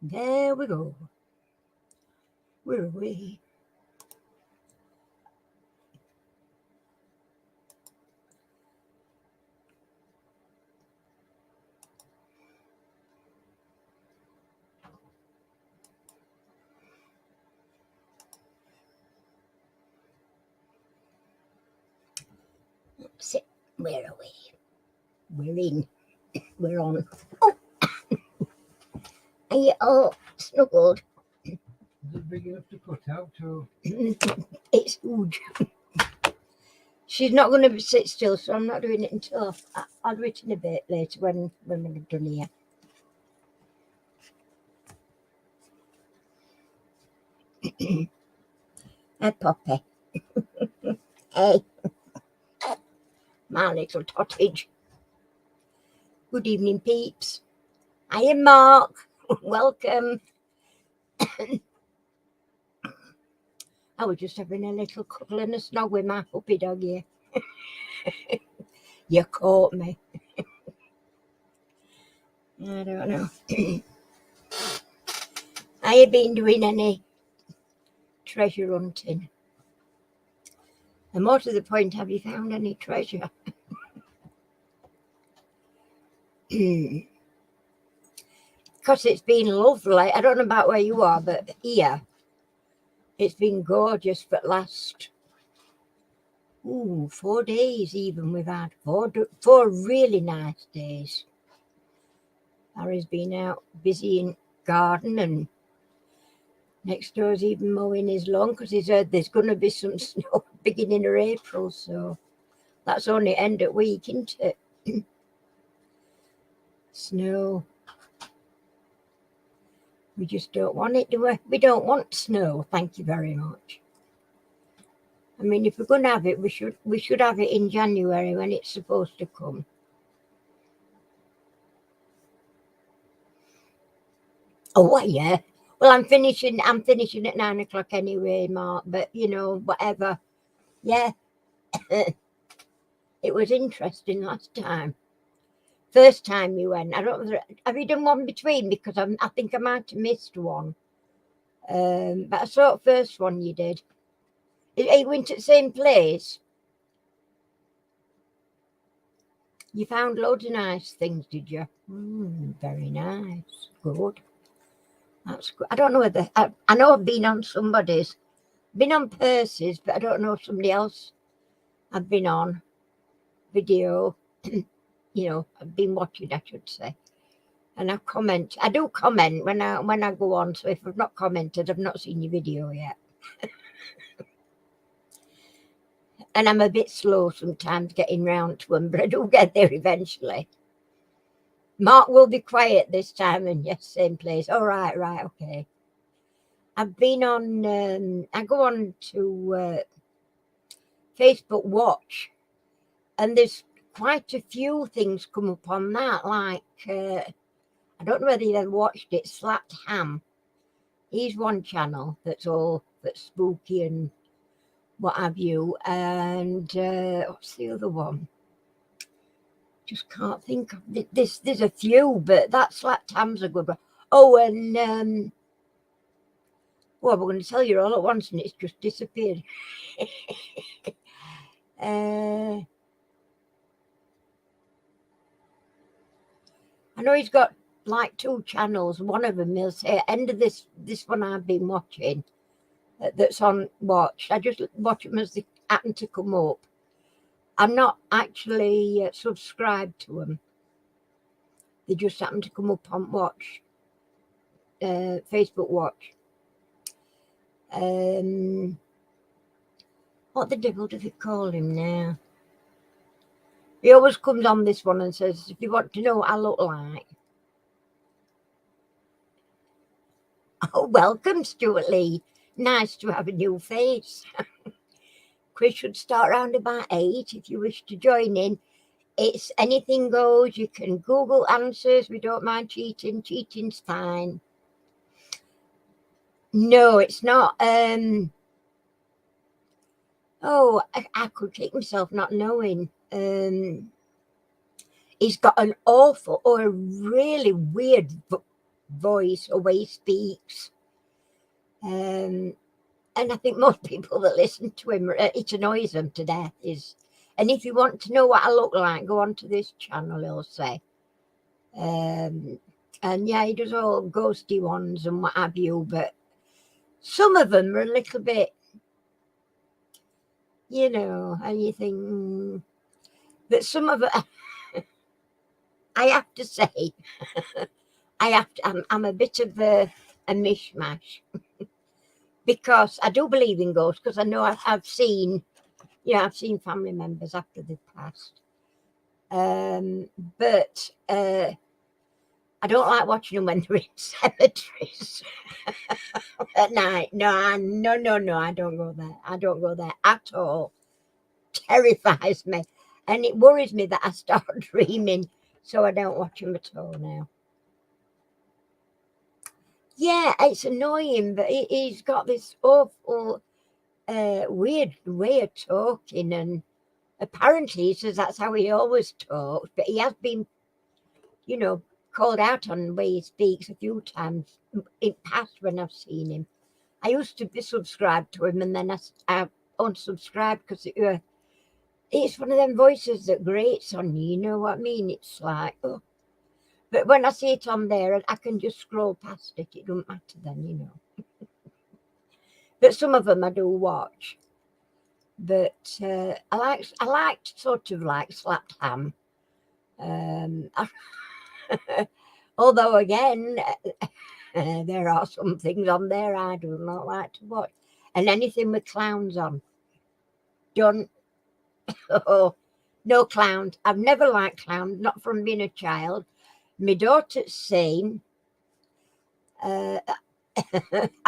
There we go. Where are we? Sit. Where are we? We're in. We're on. Oh, are you all snuggled? Is it big enough to cut out? Or It's huge. She's not going to sit still, so I'm not doing it until I'll do it in a bit later when we're done here. Hey, Poppy. Hey, my little cottage. Good evening, peeps. Hiya, Mark. Welcome. I was just having a little cuddle and a snog with my puppy dog here. You caught me. I don't know. Have you been doing any treasure hunting? And more to the point, have you found any treasure? Because it's been lovely. I don't know about where you are, but here it's been gorgeous for the last 4 days even. We've had four really nice days. Harry's been out busy in garden, and next door's even mowing his lawn because he's heard there's going to be some snow beginning of April, so that's only end of week, isn't it? Snow. We just don't want it, do we? We don't want snow, thank you very much. I mean, if we're going to have it, we should have it in January when it's supposed to come. Oh, yeah. Well, I'm finishing at 9 o'clock anyway, Mark, but, whatever. Yeah. It was interesting last time. First time you went, I don't know, have you done one between? Because I think I might have missed one. But I saw the first one you did. You went to the same place? You found loads of nice things, did you? Very nice. Good. That's good. I don't know whether... I know I've been on somebody's. Been on Percy's, but I don't know if somebody else I've been on video. I've been watching, I should say. And I do comment when I go on, so if I've not commented, I've not seen your video yet. And I'm a bit slow sometimes getting round to them, but I do get there eventually. Mark will be quiet this time, and yes, same place. Oh, right, okay. I've been on, I go on to Facebook Watch, and there's quite a few things come up on that, like, I don't know whether you've ever watched it, Slapped Ham. He's one channel that's spooky and what have you, and what's the other one? Just can't think of this. There's a few, but that Slapped Ham's a good one. Oh, and we're going to tell you all at once, and it's just disappeared. I know he's got like 2 channels. One of them will say end of this one I've been watching that's on Watch. I just watch them as they happen to come up. I'm not actually subscribed to them. They just happen to come up on Watch, Facebook Watch. What the devil do they call him now? He always comes on this one and says, if you want to know what I look like. Oh, welcome, Stuart Lee. Nice to have a new face. Quiz should start around about 8 if you wish to join in. It's anything goes. You can Google answers. We don't mind cheating. Cheating's fine. No, it's not. Oh, I could kick myself not knowing. He's got an awful or a really weird voice or way he speaks. And I think most people that listen to him, it annoys them to death. And if you want to know what I look like, go onto this channel, he'll say. And yeah, he does all ghosty ones and what have you, but some of them are a little bit, you know, and you think, but some of it, I have to say, I'm a bit of a mishmash because I do believe in ghosts, because I know I've seen, I've seen family members after they've passed. But I don't like watching them when they're in cemeteries at night. No, I don't go there. I don't go there at all. Terrifies me. And it worries me that I start dreaming, so I don't watch them at all now. Yeah, it's annoying, but he's got this awful, weird way of talking, and apparently he says that's how he always talks, but he has been, called out on the way he speaks a few times in past when I've seen him. I used to be subscribed to him, and then I unsubscribed because it's one of them voices that grates on you, you know what I mean? It's like, oh. But when I see it on there, I can just scroll past it. It doesn't matter then, But some of them I do watch. But I liked sort of like Slapped Ham. Although again, there are some things on there I do not like to watch. And anything with clowns on. Don't. Oh, no clowns. I've never liked clowns, not from being a child. My daughter's seen. I've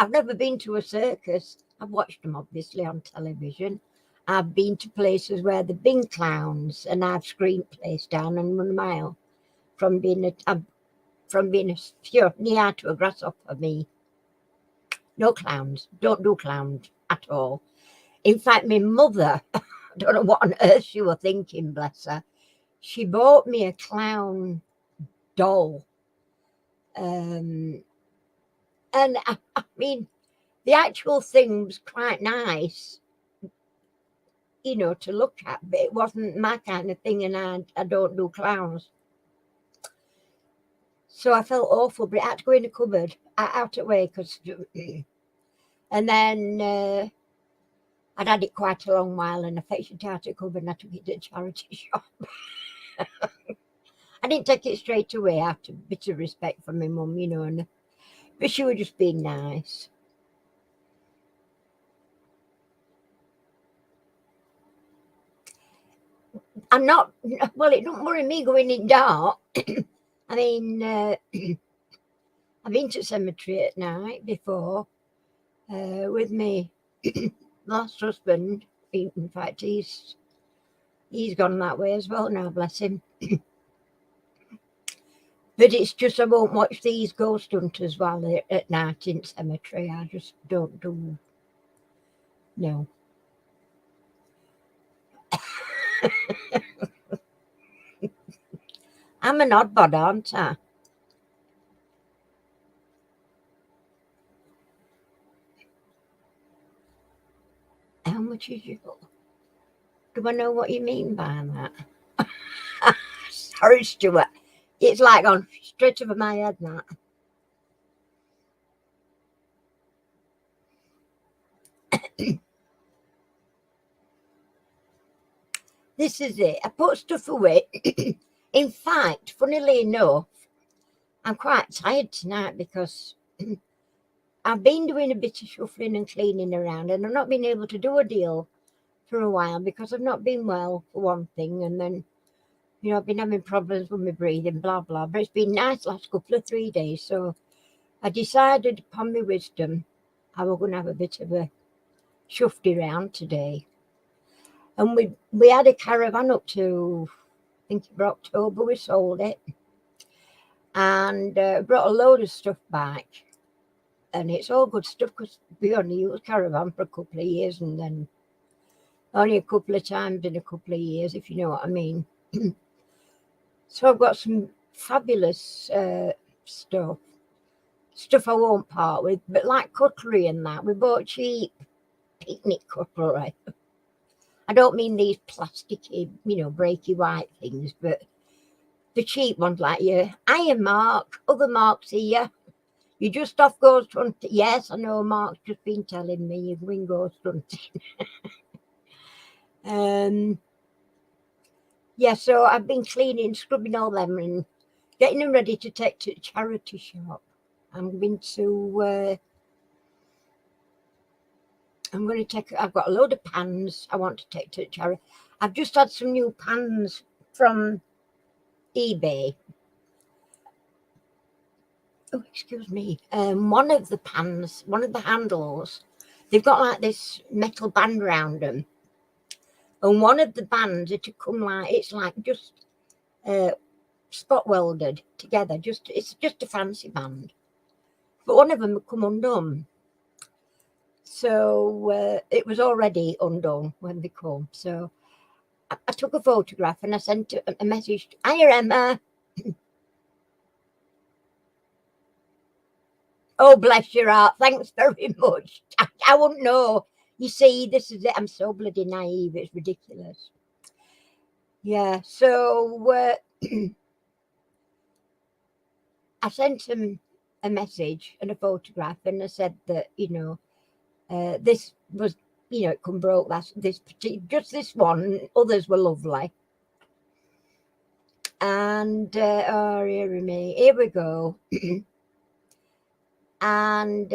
never been to a circus. I've watched them obviously on television. I've been to places where there've been clowns, and I've screenplays down and run a mile from being a pure near to a grasshopper. Me, no clowns. Don't do clowns at all. In fact, my mother, I don't know what on earth she was thinking, bless her. She bought me a clown doll. And I mean, the actual thing was quite nice, to look at, but it wasn't my kind of thing, and I don't do clowns. So I felt awful, but it had to go in the cupboard, out of the way, and then I'd had it quite a long while, and I fetched it out of the cupboard and I took it to the charity shop. I didn't take it straight away, out of a bit of respect for my mum, but she was just being nice. I'm not, well, it don't worry me going in dark. I mean, I've been to cemetery at night before with me last husband. In fact, he's gone that way as well now, bless him. But it's just I won't watch these ghost hunters while they're at night in cemetery. I just don't do. No. I'm an oddbod, aren't I? How much is your? Do I know what you mean by that? Sorry, Stuart. It's like on straight over my head, that. This is it. I put stuff away. In fact, funnily enough, I'm quite tired tonight because I've been doing a bit of shuffling and cleaning around, and I've not been able to do a deal for a while because I've not been well, for one thing, and then I've been having problems with my breathing, blah blah. But it's been nice last couple of 3 days, so I decided upon my wisdom I was going to have a bit of a shufty round today. And we had a caravan up to, I think for October, we sold it, and brought a load of stuff back. And it's all good stuff because we only used caravan for a couple of years, and then only a couple of times in a couple of years, if you know what I mean. So I've got some fabulous stuff. stuff I won't part with, but like cutlery and that, we bought cheap picnic cutlery. I don't mean these plasticky, breaky white things, but the cheap ones like your iron mark, other marks here. You just off ghost hunting. Yes, I know Mark's just been telling me you're going ghost hunting. Yeah, so I've been cleaning, scrubbing all them and getting them ready to take to the charity shop. I'm going to I've got a load of pans I want to take to the charity. I've just had some new pans from eBay. Oh, excuse me. One of the pans, one of the handles, they've got like this metal band around them. And one of the bands, it come like, it's like just spot welded together. It's just a fancy band. But one of them had come undone. So it was already undone when they come. So I took a photograph and I sent a message. Hiya, Emma. Oh, bless your heart. Thanks very much. I wouldn't know. You see, this is it. I'm so bloody naive. It's ridiculous. Yeah. So I sent him a message and a photograph, and I said that, this was, it come broke just this one. Others were lovely. And here we go. And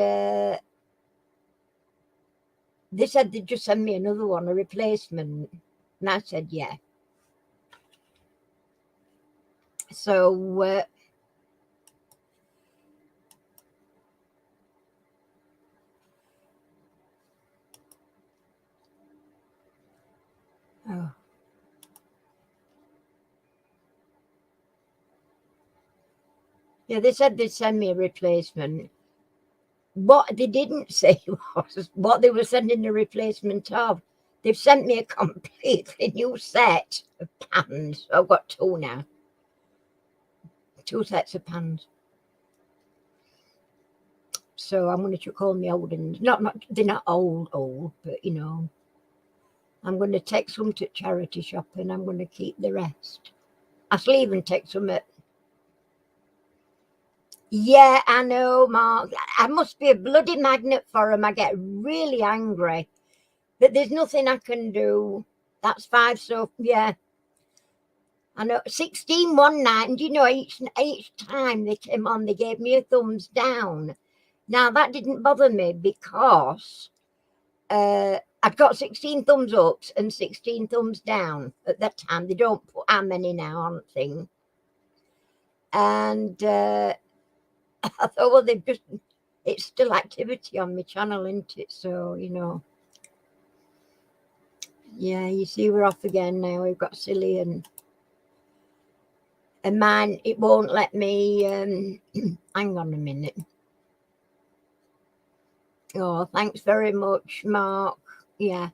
they said they'd just send me another one, a replacement. And I said, yeah. So oh. Yeah, they said they'd send me a replacement. What they didn't say was what they were sending the replacement of. They've sent me a completely new set of pans. I've got two now. 2 sets of pans. So I'm going to call me old and they're not old, but I'm going to take some to charity shop and I'm going to keep the rest. I shall even take some at. Yeah, I know, Mark. I must be a bloody magnet for them. I get really angry. But there's nothing I can do. That's 5, so yeah. I know 16 one night, and each time they came on, they gave me a thumbs down. Now that didn't bother me because I'd got 16 thumbs ups and 16 thumbs down at that time. They don't put how many now on thing. And I thought, well, it's still activity on my channel, isn't it? So, yeah, you see, we're off again now. We've got silly and mine, it won't let me, hang on a minute. Oh, thanks very much, Mark. Yeah.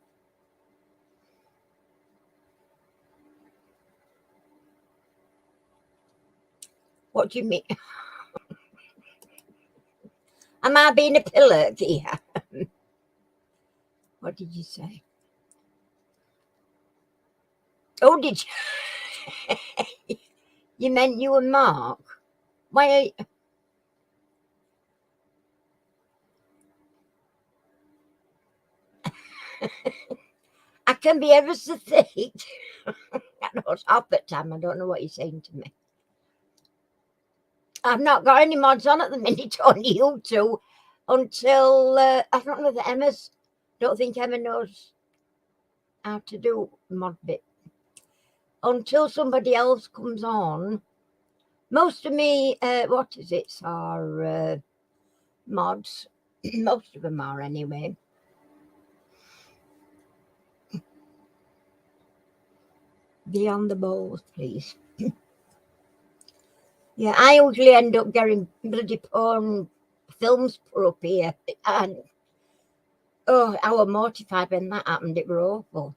What do you mean? Am I being a pillar here? What did you say? Oh, did you? You meant you and Mark? Why? I can be ever so thick. I know it's up at time. I don't know what you're saying to me. I've not got any mods on at the minute on YouTube until I don't know that don't think Emma knows how to do mod bit. Until somebody else comes on, most of me, are mods. Most of them are anyway. Be on the balls, please. Yeah, I usually end up getting bloody porn films put up here. And oh, I was mortified when that happened. It were awful.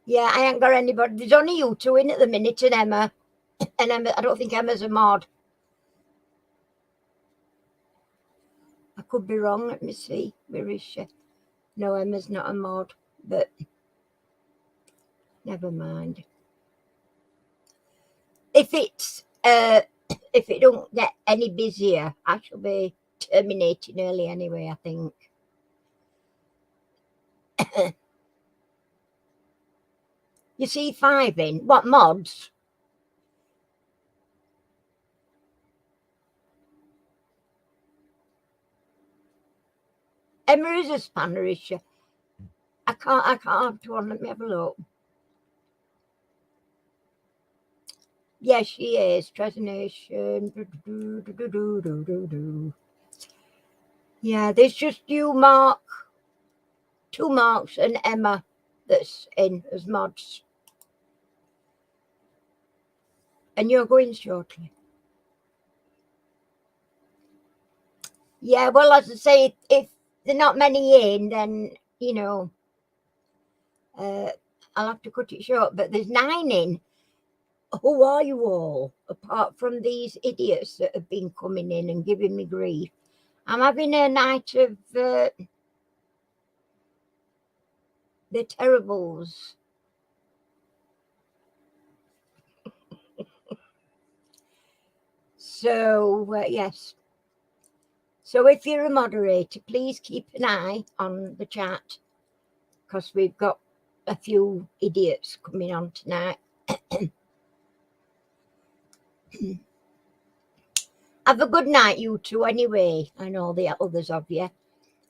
Yeah, I ain't got anybody. There's only you two in at the minute and Emma. And Emma, I don't think Emma's a mod. I could be wrong. Let me see. Where is she? No, Emma's not a mod, but never mind. If it's if it don't get any busier, I shall be terminating early anyway, I think. You see 5 in what mods? Emma is a spanner, is she? I can't have to one. Let me have a look. Yes, she is. Tresination. Yeah, there's just you, Mark, 2 Marks, and Emma that's in as mods. And you're going shortly. Yeah, well, as I say, if there are not many in, then, you know, I'll have to cut it short. But there's 9 in. Who are you all, apart from these idiots that have been coming in and giving me grief? I'm having a night of the terribles. So, yes. So if you're a moderator, please keep an eye on the chat, because we've got a few idiots coming on tonight. Have a good night, you two, anyway, and all the others of you,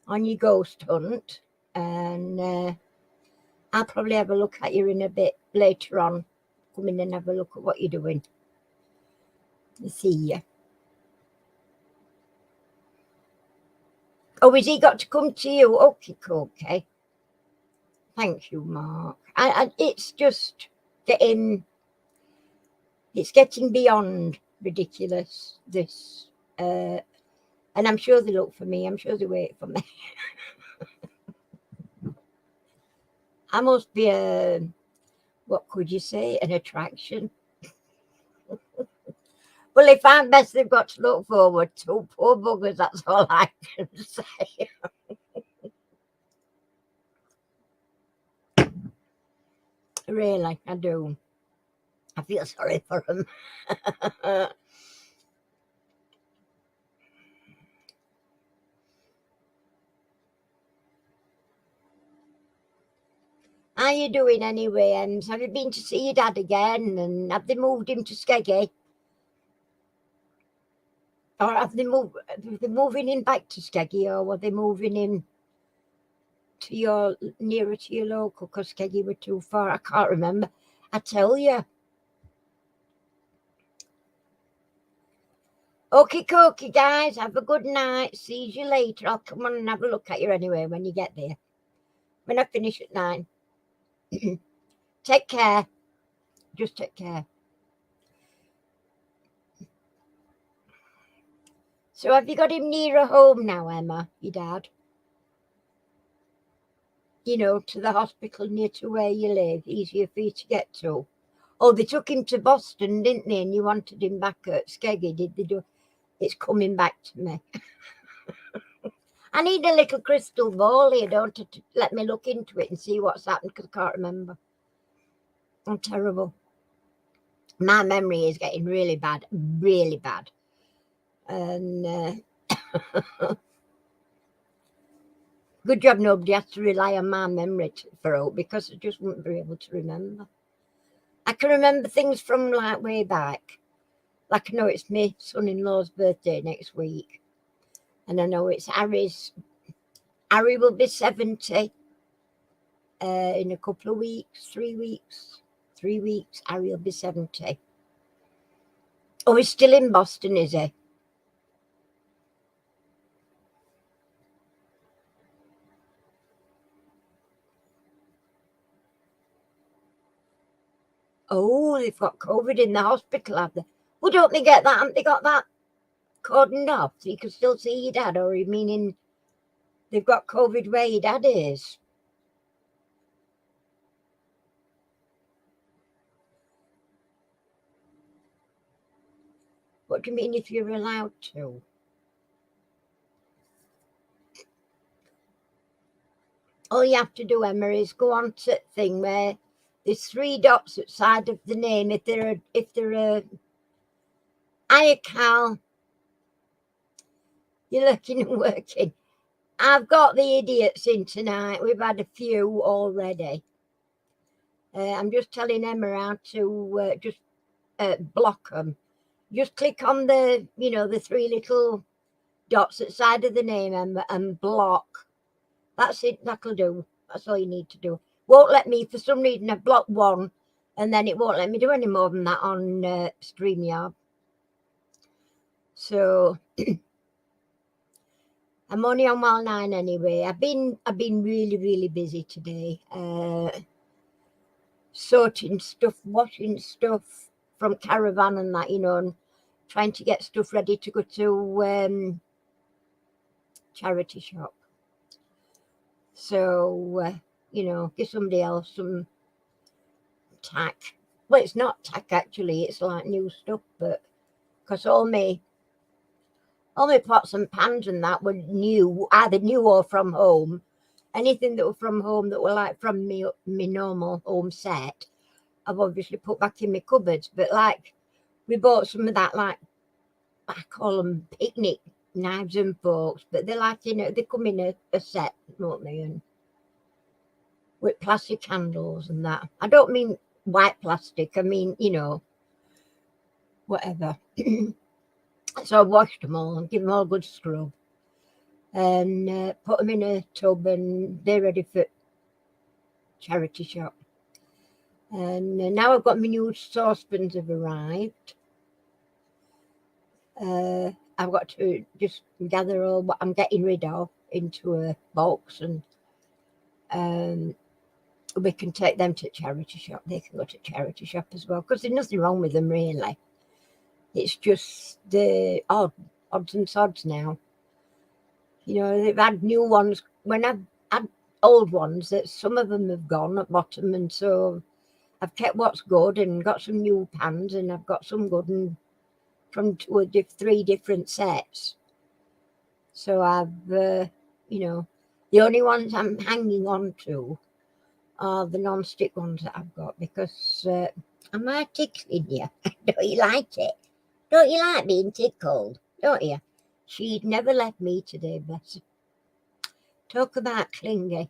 on your ghost hunt. And I'll probably have a look at you in a bit later on. Come in and have a look at what you're doing. See you. Oh, has he got to come to you? Okay. Thank you, Mark. It's just getting beyond ridiculous, this. And I'm sure they look for me. I'm sure they wait for me. I must be what could you say, an attraction. Well, if I'm best, they've got to look forward to. Poor buggers, that's all I can say. Really, I do. I feel sorry for them. How you doing anyway, Ems? Have you been to see your dad again? And have they moved him to Skeggy? Or have they moving him back to Skeggy, or were they moving him to nearer to your local, because Skeggy were too far? I can't remember. I tell you. Okay, guys. Have a good night. See you later. I'll come on and have a look at you anyway when you get there. When I finish at 9. Take care. Just take care. So have you got him nearer home now, Emma, your dad? You know, to the hospital near to where you live, easier for you to get to. Oh, they took him to Boston, didn't they? And you wanted him back at Skeggy, did they do? It's coming back to me. I need a little crystal ball here, don't you, to let me look into it and see what's happened, because I can't remember. I'm terrible. My memory is getting really bad, really bad. And good job nobody has to rely on my memory for it, because I just wouldn't be able to remember. I can remember things from like way back. Like I know it's my son-in-law's birthday next week. And I know it's Harry's. Harry will be 70 in a couple of weeks, 3 weeks. 3 weeks, Harry will be 70. Oh, he's still in Boston, is he? Oh, they've got COVID in the hospital, have they? Well, don't they get that? Haven't they got that cordoned off so you can still see your dad? Or are you meaning they've got COVID where your dad is? What do you mean if you're allowed to? All you have to do, Emma, is go on to the thing where there's 3 dots outside of the name. If they're a hiya, Cal, you're looking and working. I've got the idiots in tonight. We've had a few already. I'm just telling Emma how to just block them. Just click on the, the 3 little dots outside of the name, Emma, and block. That's it. That'll do. That's all you need to do. Won't let me, for some reason, I've blocked 1, and then it won't let me do any more than that on StreamYard. So I'm only on mile 9 anyway. I've been really, really busy today. Sorting stuff, washing stuff from caravan and that, and trying to get stuff ready to go to charity shop. So, give somebody else some tack. Well, it's not tack actually, it's like new stuff, but because all my pots and pans and that were new, either new or from home. Anything that were from home that were like from me normal home set, I've obviously put back in my cupboards. But like, we bought some of that, like, I call them picnic knives and forks, but they're like, they come in a set, don't they? And with plastic handles and that. I don't mean white plastic, I mean, whatever. So I washed them all and give them all a good scrub and put them in a tub, and they're ready for charity shop. And now I've got my new saucepans have arrived. I've got to just gather all what I'm getting rid of into a box, and we can take them to charity shop. They can go to charity shop as well, because there's nothing wrong with them really. It's just the odds and sods now. They've had new ones. When I've had old ones, that some of them have gone at bottom, and so I've kept what's good and got some new pans, and I've got some good and from 2 or 3 different sets. So I've, the only ones I'm hanging on to are the non-stick ones that I've got, because am I tickling you? Don't you like it? Don't you like being tickled? Don't you? She'd never left me today, bless her. Talk about clingy.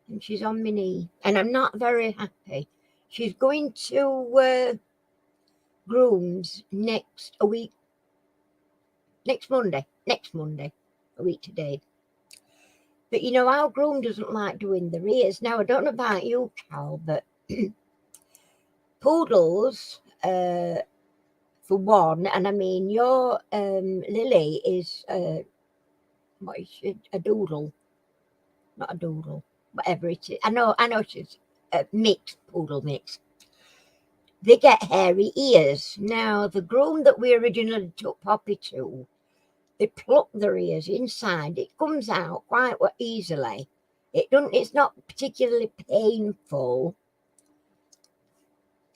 And she's on my knee, and I'm not very happy. She's going to Grooms next Monday, a week today. But our groom doesn't like doing the rears. Now, I don't know about you, Cal, but poodles, for one, and I mean, your Lily is, what is she? A doodle. Not a doodle, whatever it is. I know she's a mixed, poodle mix. They get hairy ears. Now, the groom that we originally took Poppy to, they pluck their ears inside. It comes out quite easily. It's not particularly painful.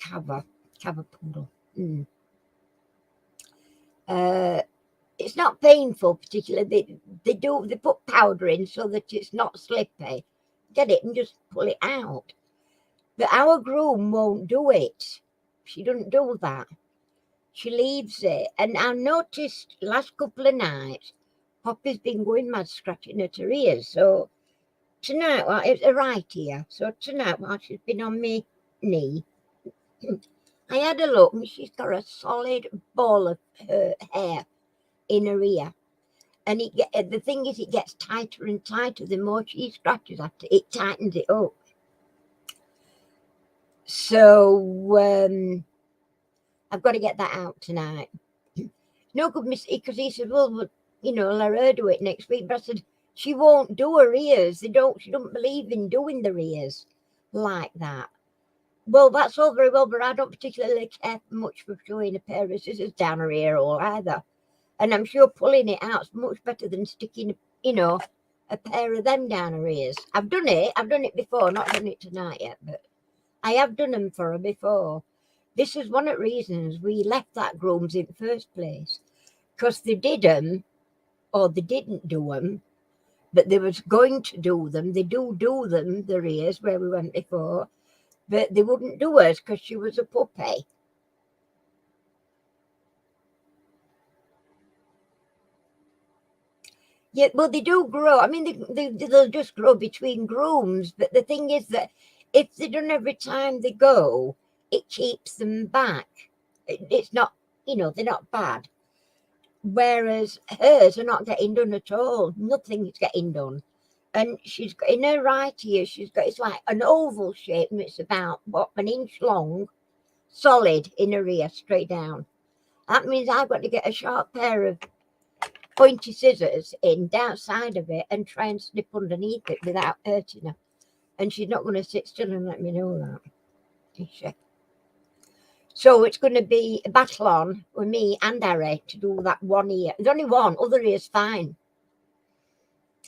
Cava poodle. It's not painful particularly. They put powder in so that it's not slippy. Get it and just pull it out. But our groom won't do it. She doesn't do that. She leaves it. And I noticed last couple of nights, Poppy's been going mad scratching at her ears. So tonight, well, it's a right ear. So tonight, while she's been on my knee, I had a look, and she's got a solid ball of her hair in her ear. And the thing is, it gets tighter and tighter. The more she scratches at it, it tightens it up. So I've got to get that out tonight. No good, because he said, well, let her do it next week. But I said, she won't do her ears. She don't believe in doing their ears like that. Well, that's all very well, but I don't particularly care much for showing a pair of scissors down her ear hole either. And I'm sure pulling it out's much better than sticking, a pair of them down her ears. I've done it before, not done it tonight yet, but I have done them for her before. This is one of the reasons we left that grooms in the first place, because they did them or they didn't do them, but they was going to do them. They do them, the ears where we went before, but they wouldn't do us because she was a puppy. Yeah, well, they do grow. I mean, they'll just grow between grooms. But the thing is that if they're done every time they go, it keeps them back. It's not, they're not bad. Whereas hers are not getting done at all. Nothing is getting done. And she's got, in her right ear, it's like an oval shape, and it's about, an inch long, solid in her ear, straight down. That means I've got to get a sharp pair of pointy scissors in down side of it and try and snip underneath it without hurting her. And she's not going to sit still and let me know that, is she? So it's going to be a battle on with me and Harry to do that one ear. There's only one, other ear's fine.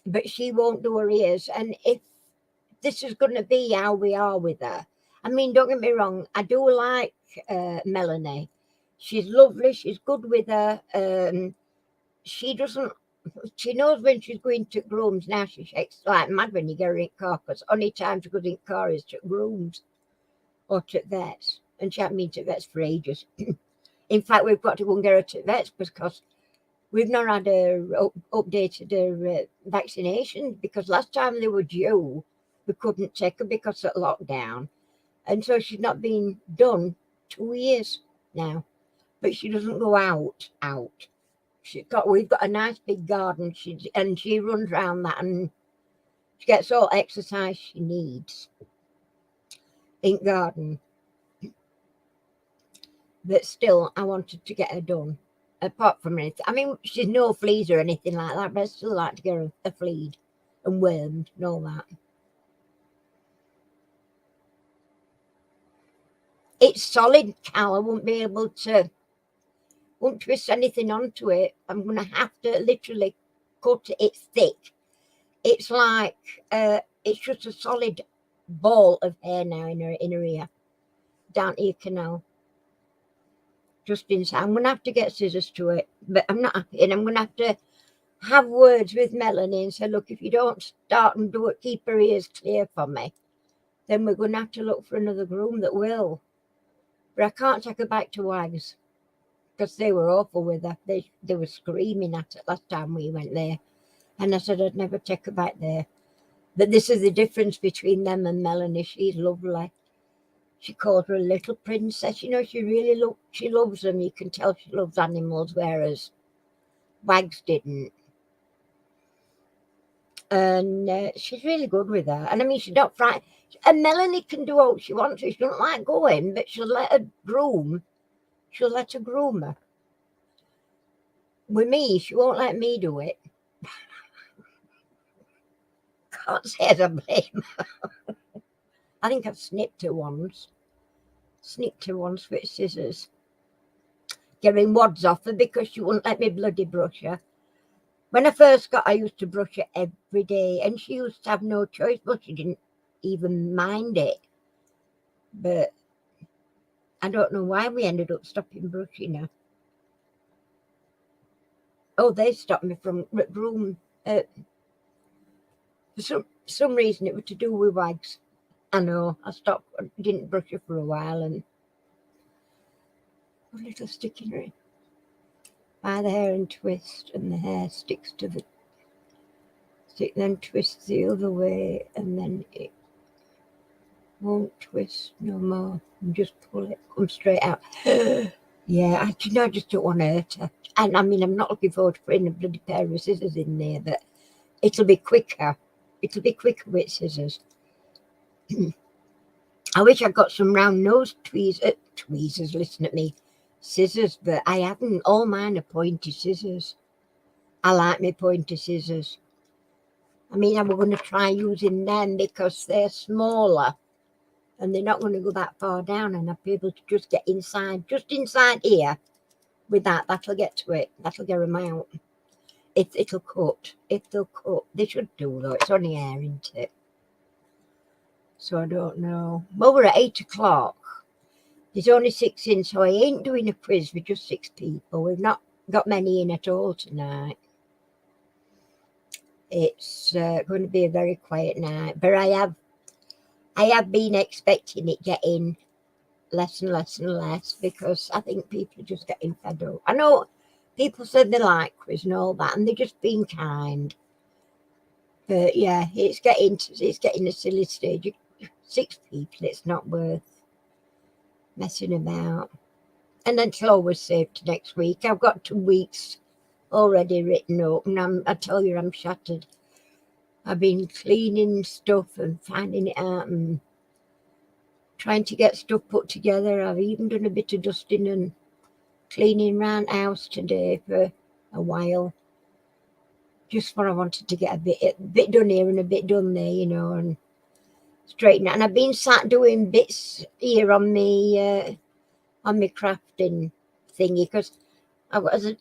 But she won't do her ears. And if this is going to be how we are with her, I mean, don't get me wrong, I do like Melanie. She's lovely, she's good with her. She knows when she's going to grooms now. She shakes like mad when you get her in car, because only time she goes in car is to grooms or to vets. And she hasn't been to vets for ages. In fact, we've got to go and get her to vets because we've not had her updated her vaccination, because last time they were due, we couldn't take her because of lockdown. And so she's not been done 2 years now. But she doesn't go out. We've got a nice big garden, and she runs around that, and she gets all exercise she needs in garden. But still, I wanted to get her done. Apart from anything, I mean, she's no fleas or anything like that, but I still like to get her a flead and wormed and all that. It's solid, Cal. I won't twist anything onto it. I'm going to have to literally cut it. It's thick. It's like, it's just a solid ball of hair now in her ear, down ear canal. Just inside. I'm going to have to get scissors to it, but I'm not happy. And I'm going to have words with Melanie and say, look, if you don't start and do it, keep her ears clear for me, then we're going to have to look for another groom that will. But I can't take her back to Wags, because they were awful with her. They were screaming at it last time we went there. And I said I'd never take her back there. But this is the difference between them and Melanie. She's lovely. She called her a little princess. She loves them. You can tell she loves animals, whereas Wags didn't. And she's really good with her. And I mean, she's not frightened. And Melanie can do what she wants to. She doesn't like going, but she'll let her groom. She'll let her groom her. With me, she won't let me do it. Can't say as I blame her. I think I've snipped her once. With scissors. Getting wads off her because she wouldn't let me bloody brush her. When I first got her, I used to brush her every day, and she used to have no choice, but she didn't even mind it. But I don't know why we ended up stopping brushing her. Oh, they stopped me from groom. For some reason, it was to do with Wags. I know. I didn't brush her for a while, and a little stick in her. By the hair and twist, and the hair sticks to the stick, then twist the other way, and then it won't twist no more. And just pull it, come straight out. Yeah, I just don't want to hurt her. And I mean, I'm not looking forward to putting a bloody pair of scissors in there, but it'll be quicker. It'll be quicker with scissors. I wish I got some round nose tweezers, listen at me, scissors, but I haven't. All mine are pointy scissors. I like my pointy scissors. I mean, I'm going to try using them because they're smaller and they're not going to go that far down, and I'll be able to just get just inside here with that. That'll get to it. That'll get them out. It'll cut. It'll cut. They should do, though. It's only hair, isn't it? So I don't know. Well, we're at 8 o'clock. There's only 6 in, so I ain't doing a quiz with just 6 people. We've not got many in at all tonight. It's going to be a very quiet night, but I have been expecting it getting less and less and less, because I think people are just getting fed up. I know people said they like quiz and all that, and they're just being kind. But yeah, it's getting a silly stage. 6 people, it's not worth messing about. And then she'll always save to next week. I've got 2 weeks already written up, and I tell you, I'm shattered. I've been cleaning stuff and finding it out and trying to get stuff put together. I've even done a bit of dusting and cleaning around the house today for a while. Just when I wanted to get a bit done here and a bit done there, you know, and straighten it. And I've been sat doing bits here on me crafting thingy, because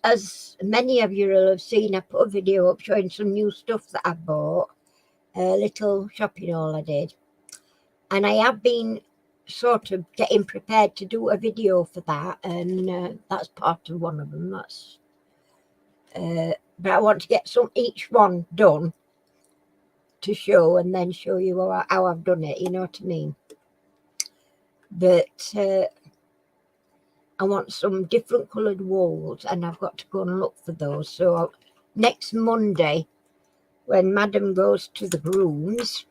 as many of you will have seen, I put a video up showing some new stuff that I bought, a little shopping haul I did, and I have been sort of getting prepared to do a video for that, and that's part of one of them. That's but I want to get each one done to show, and then show you how I've done it, you know what I mean? But I want some different coloured walls, and I've got to go and look for those. So next Monday, when Madam goes to the grooms,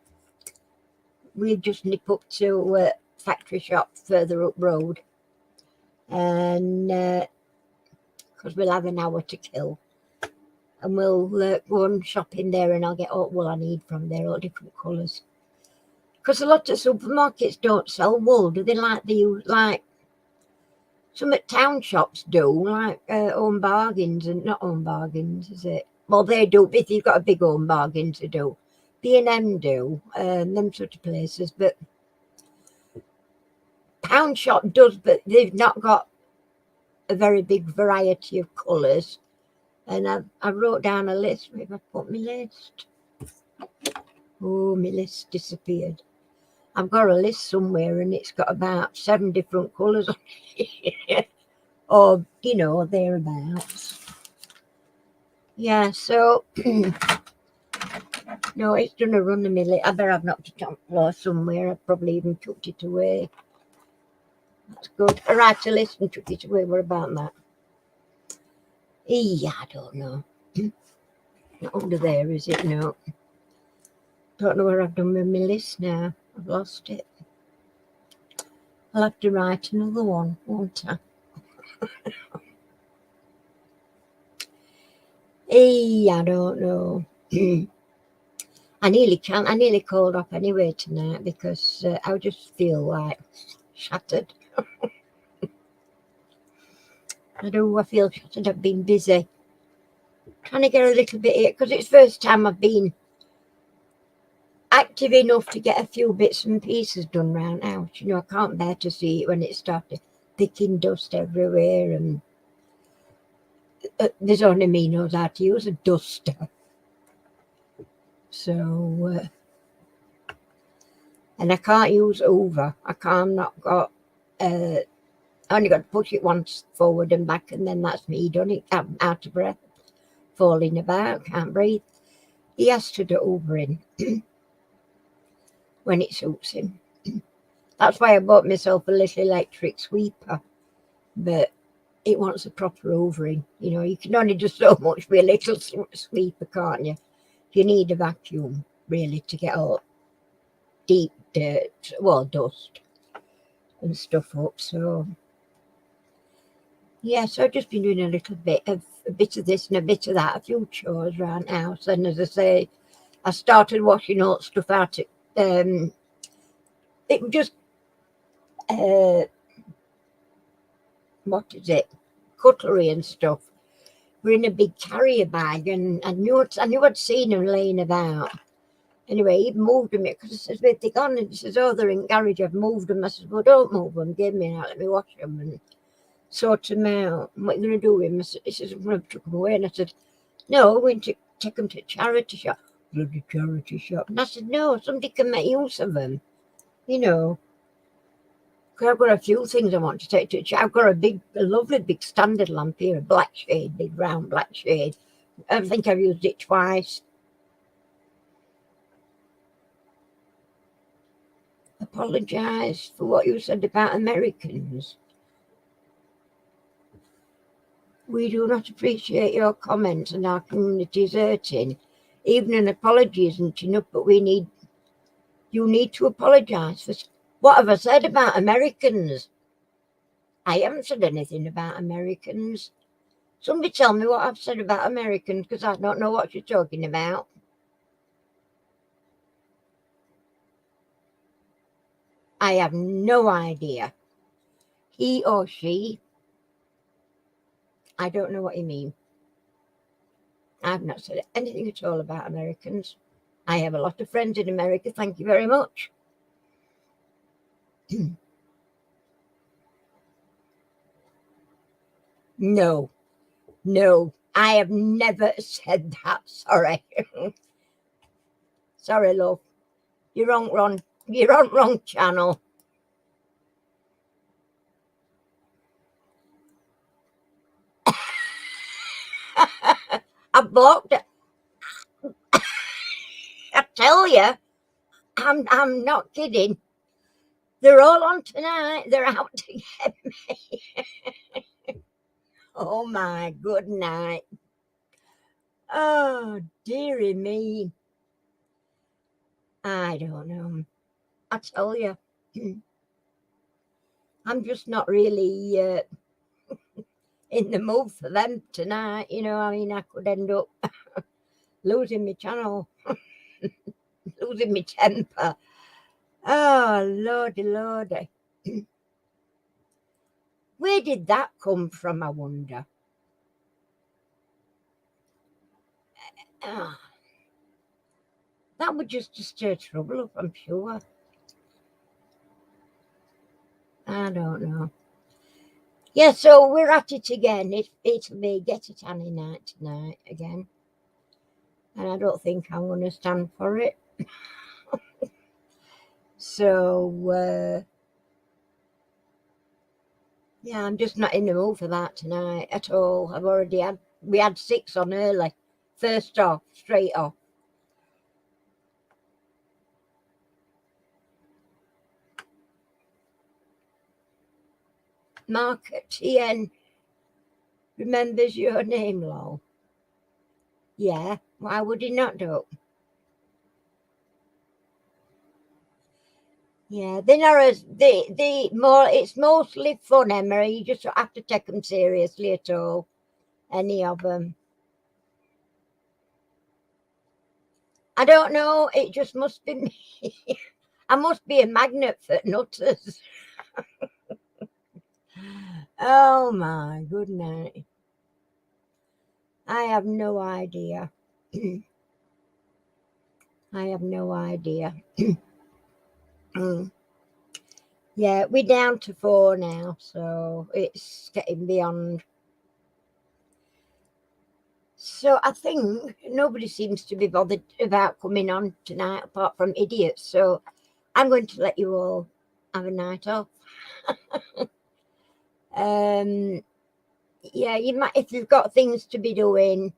we'll just nip up to factory shop further up road, and because we'll have an hour to kill, and we'll go and shop in there, and I'll get all wool I need from there, all different colours. Because a lot of supermarkets don't sell wool, do they? Like some at town shops do, like Home Bargains, and not Home Bargains, is it? Well, they do, if you've got a big Home Bargains, they do. B&M do, them sort of places, but pound shop does, but they've not got a very big variety of colours. And I wrote down a list. Where have I put my list? Oh, my list disappeared. I've got a list somewhere, and it's got about 7 different colours on it. Or, you know, thereabouts. Yeah, so no, it's done a run a minute. I better have knocked it on the floor somewhere. I've probably even tucked it away. That's good. I write a list and took it away. What about that? Yeah, I don't know. Not under there, is it? No. Don't know where I've done with my list now. I've lost it. I'll have to write another one, won't I? I don't know. I nearly called off anyway tonight, because I just feel like shattered. I feel shattered. I've been busy trying to get a little bit here, because it's the first time I've been active enough to get a few bits and pieces done round the house. You know, I can't bear to see it when it started picking dust everywhere, and there's only me knows how to use a duster. So, and I can't use Hoover. Not got, I only got to push it once forward and back, and then that's me done it. I'm out of breath, falling about, can't breathe. He has to do Hoovering when it suits him. That's why I bought myself a little electric sweeper, but it wants a proper hoovering. You know, you can only do so much with a little sweeper, can't you? You need a vacuum, really, to get all deep dirt, well, dust and stuff up. So, yeah, so I've just been doing a bit of this and a bit of that, a few chores around the house. And as I say, I started washing all stuff out. It was just, what is it? Cutlery and stuff. We're in a big carrier bag, and I knew I'd seen them laying about. Anyway, he moved them because I says, where'd they gone? And he says, oh, they're in the garage, I've moved them. I says, well, don't move them, give me out, let me wash them and sort them out. And what are you going to do with them? He says, I'm going to take them away. And I said, no, we're going to take them to a charity shop. Bloody charity shop. And I said, no, somebody can make use of them, you know. 'Cause I've got a few things I want to take to church. I've got a lovely big standard lamp here, a black shade, big round black shade. I think I've used it twice. Apologise for what you said about Americans. We do not appreciate your comments and our community is hurting. Even an apology isn't enough, but you need to apologise for what have I said about Americans? I haven't said anything about Americans. Somebody tell me what I've said about Americans, because I don't know what you're talking about. I have no idea. He or she, I don't know what you mean. I've not said anything at all about Americans. I have a lot of friends in America. Thank you very much. No, I have never said that. Sorry. Sorry, love. You're on wrong channel. I blocked it. I tell you, I'm not kidding. They're all on tonight. They're out to get me. Oh my good night. Oh dearie me. I don't know. I tell you, I'm just not really in the mood for them tonight. You know, I mean, I could end up losing my channel, losing my temper. Oh, lordy. Where did that come from, I wonder? That would just stir trouble up, I'm sure. I don't know. Yeah, so we're at it again. It'll be Get It Annie night tonight again. And I don't think I'm going to stand for it. So, yeah, I'm just not in the mood for that tonight at all. We had 6 on early. First off, straight off. Mark TN remembers your name, lol. Yeah, why would he not do? Yeah, they know as it's mostly fun, Emma. You just don't have to take them seriously at all. Any of them. I don't know. It just must be me. I must be a magnet for nutters. Oh my good night. I have no idea. I have no idea. Yeah, we're down to 4 now, so it's getting beyond. So I think nobody seems to be bothered about coming on tonight apart from idiots. So I'm going to let you all have a night off. Yeah, you might, if you've got things to be doing,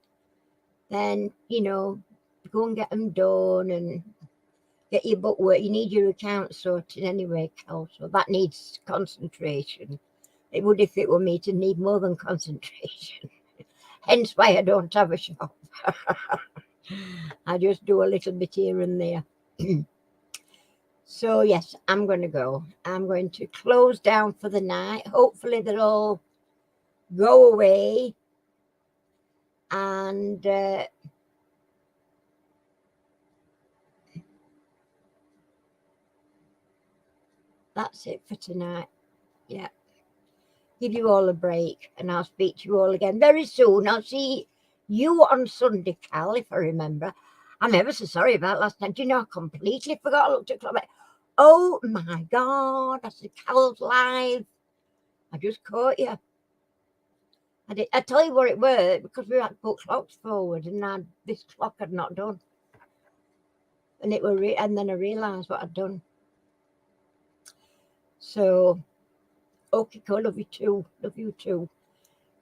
then, you know, go and get them done and get your book work. You need your account sorted anyway, Cal, so that needs concentration. It would if it were me to need more than concentration. Hence why I don't have a shop. I just do a little bit here and there. So yes, I'm going to go. I'm going to close down for the night. Hopefully they'll all go away. And that's it for tonight. Yeah. Give you all a break and I'll speak to you all again very soon. I'll see you on Sunday, Cal, if I remember. I'm ever so sorry about last night. Do you know, I completely forgot. I looked at the clock. Oh my God, I said Cal's live. I just caught you. I tell you what it were, because we had to put clocks forward and this clock had not done. And and then I realised what I'd done. So, okay, cool. Love you too. Love you too.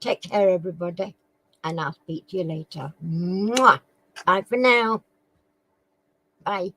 Take care, everybody. And I'll speak to you later. Mwah. Bye for now. Bye.